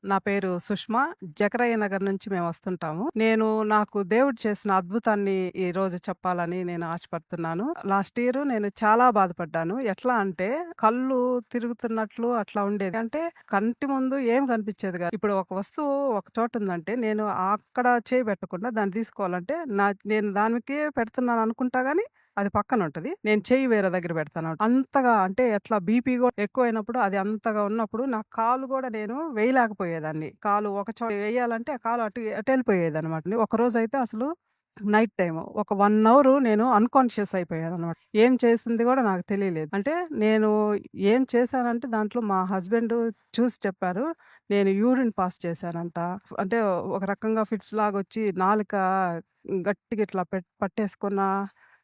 నా పేరు సుష్మా. జకరయ్య నగర్ నుంచి మేమొస్తుంటాము. నాకు దేవుడు చేసిన అద్భుతాన్ని ఈరోజు చెప్పాలని నేను ఆశపడుతున్నాను. లాస్ట్ ఇయర్ నేను చాలా బాధపడ్డాను. ఎట్లా అంటే కళ్ళు తిరుగుతున్నట్లు అట్లా ఉండేది. అంటే కంటి ముందు ఏం కనిపించేది కాదు. ఇప్పుడు ఒక వస్తువు ఒక చోటుందంటే నేను అక్కడ చేయి పెట్టకుండా దాన్ని తీసుకోవాలంటే నేను దానికే పెడుతున్నాను అనుకుంటా గానీ అది పక్కనుంటది. నేను చెయ్యి వేరే దగ్గర పెడతాను. అంతగా అంటే ఎట్లా బీపీ గూడా ఎక్కువైనప్పుడు అది అంతగా ఉన్నప్పుడు నా కాలు గూడా నేను వేయలేకపోయేదాన్ని. కాలు ఒక చోట వేయాలంటే ఆ కాలు అటెళ్ళిపోయేదనమాట. ఒకరోజైతే అసలు నైట్ టైము ఒక 1 అవరు నేను అన్‌కాన్షియస్ అయిపోయాననమాట. ఏం చేసింది గూడా నాకు తెలియలేదు. అంటే నేను ఏం చేశానంటే దాంట్లో మా హస్బెండు చూసి చెప్పారు. నేను యూరిన్ పాస్ చేశానంట. అంటే ఒక రకంగా ఫిట్స్ లాగొచ్చి నాలుక గట్టిగా ఇట్లా పట్టేసుకున్న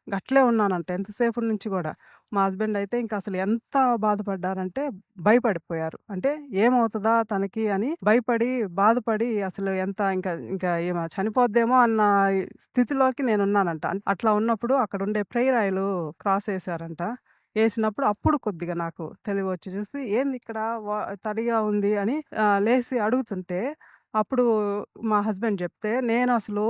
అట్లే ఉన్నానంట ఎంతసేపటి నుంచి గూడా. మా హస్బెండ్ అయితే ఇంక అసలు ఎంత బాధపడ్డారంటే భయపడిపోయారు. అంటే ఏమవుతదా తనకి అని భయపడి, బాధపడి అసలు ఎంత ఇంకా ఈమె చనిపోద్దేమో అన్న స్థితిలోకి నేనున్నానంట. అట్లా ఉన్నప్పుడు అక్కడుండే ప్రేయర్ ఆయిలు క్రాస్ ఏసారంట. ఏసినప్పుడు అప్పుడు కొద్దిగా నాకు తెలివొచ్చి చూసి ఏందిక్కడ తడిగా ఉంది అని లేసి అడుగుతుంటే అప్పుడు మా హస్బెండ్ జెప్తే నేనసలు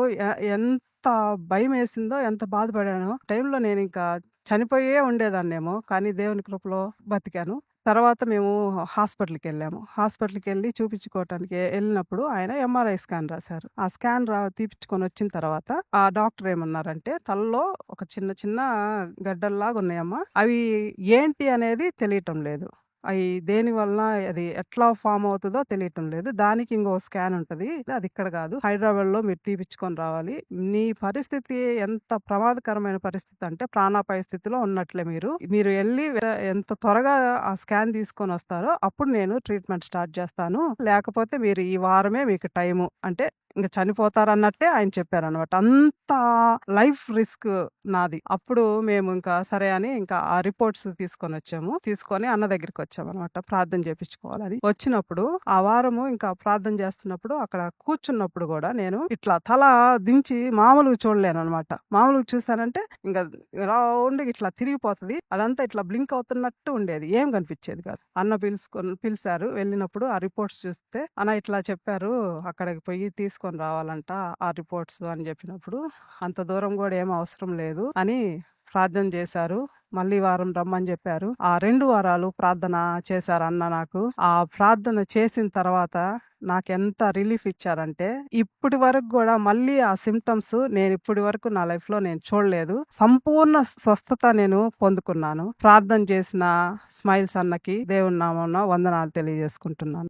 ఎంత భయమేసిందో, ఎంత బాధపడానో, టైంలో నేనింకా చనిపోయే ఉండేదాన్నేమో. కానీ దేవుని కృపలో బతికాను. తర్వాత మేము హాస్పిటల్‌కెళ్ళాము. హాస్పిటల్‌కెళ్ళి చూపించుకోవటానికి ఎళ్ళినప్పుడు ఆయన ఎంఆర్ఐ స్కాన్ రాశారు. ఆ స్కాన్ తీపిచ్చుకొనొచ్చిన తర్వాత ఆ డాక్టర్ ఏమన్నారంటే, "తలలో ఒక చిన్న చిన్న గడ్డల్లాగున్నాయమ్మా. అవి ఏంటి అనేది తెలియటం లేదు. దేని వలన అది ఎట్లా ఫార్మ్ అవుతదో తెలియటం లేదు. దానికి ఇంకో స్కాన్ ఉంటది. అది ఇక్కడ గాదు. హైదరాబాద్‌లో మీరు తీపిచ్చుకొని రావాలి. నీ పరిస్థితి ఎంత ప్రమాదకరమైన పరిస్థితి అంటే ప్రాణాపాయ స్థితిలో ఉన్నట్లే మీరు. మీరు ఎళ్లి ఎంత త్వరగా ఆ స్కాన్ తీసుకొనొస్తారో అప్పుడు నేను ట్రీట్మెంట్ స్టార్ట్ చేస్తాను. లేకపోతే మీరు ఈ వారమే మీకు టైము. అంటే ఇంక చనిపోతారన్నట్లే ఆయన చెప్పారనమాట. అంత లైఫ్ రిస్క్ నాది. అప్పుడు మేము ఇంకా సరే అని ఇంకా ఆ రిపోర్ట్స్ తీసుకొనొచ్చాము. తీసుకొని అన్న దగ్గరికొచ్చామనమాట. ప్రార్థన చేపిచ్చుకోవాలని. వచ్చినప్పుడు ఆ వారము ఇంకా ప్రార్థన చేస్తున్నప్పుడు అక్కడ కూర్చున్నప్పుడు గూడా నేను ఇట్లా తల దించి మామూలుగా చూడలేననమాట. మామూలుగా చూసానంటే ఇంక రౌండ్‌గా ఇట్లా తిరిగిపోతది. అదంతా ఇట్లా బ్లింక్ అవుతున్నట్టు ఉండేది. ఏం కనిపిచ్చేది కాదు. అన్న పిలిసారు. వెళ్ళినప్పుడు ఆ రిపోర్ట్స్ చూస్తే, "అన్న ఇట్లా చెప్పారు. అక్కడికి పోయి తీసుకొని రావాలంట ఆ రిపోర్ట్స్" అని చెప్పినప్పుడు, "అంత దూరం గూడా ఏమి అవసరం లేదు" అని ప్రార్థన చేశారు. మళ్ళీ వారం రమ్మని జెప్పారు. ఆ 2 వారాలు ప్రార్థన చేశారు అన్న నాకు. ఆ ప్రార్థన చేసిన తర్వాత నాకెంత రిలీఫ్ ఇచ్చారంటే, ఇప్పటి వరకు గూడా మళ్ళీ ఆ సింప్టమ్స్ నేనిప్పటి వరకు నా లైఫ్‌లో నేను చూడలేదు. సంపూర్ణ స్వస్థత నేను పొందుకున్నాను. ప్రార్థన చేసిన స్మైల్స్ అన్నకి దేవుని నామమున వందనాలు తెలియజేసుకుంటున్నాను.